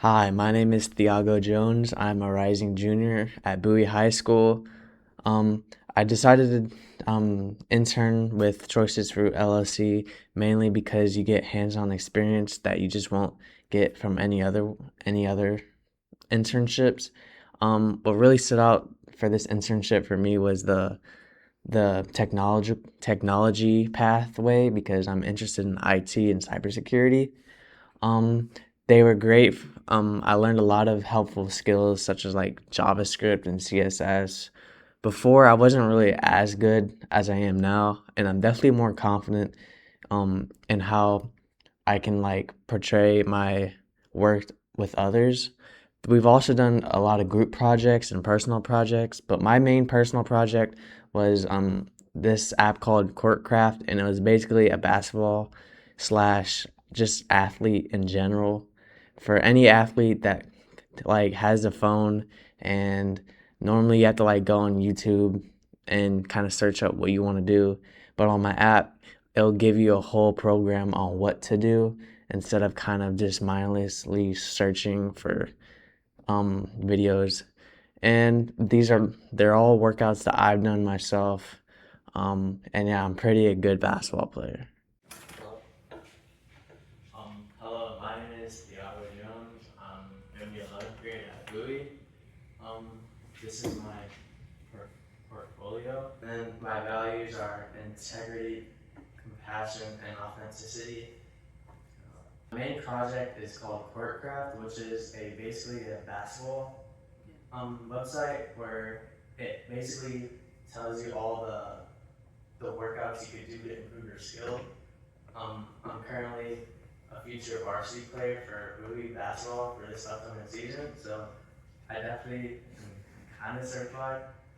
Hi, my name is Thiago Jones. I'm a rising junior at Bowie High School. Um, I decided to intern with Choicest Fruit LLC mainly because you get hands-on experience that you just won't get from any other internships. What really stood out for this internship for me was the technology pathway because I'm interested in IT and cybersecurity. Um, they were great. I learned a lot of helpful skills such as like JavaScript and CSS. Before, I wasn't really as good as I am now, and I'm definitely more confident in how I can like portray my work with others. We've also done a lot of group projects and personal projects, but my main personal project was this app called Courtcraft, and it was basically a basketball slash just athlete in general. For any athlete that like has a phone, and normally you have to like go on YouTube and kind of search up what you want to do, but on my app it'll give you a whole program on what to do instead of kind of just mindlessly searching for videos. And they're all workouts that I've done myself. And yeah, I'm pretty a good basketball player. Hello, my name is Thiago Jones. I'm in the 11th grade at Bowie. Um, this is my portfolio, and my values are integrity, compassion, and authenticity. My main project is called Courtcraft, which is basically a basketball website where it basically tells you all the workouts you could do to improve your skill. I'm currently a future varsity player for Bowie basketball for this upcoming season, so I definitely am kind of certified.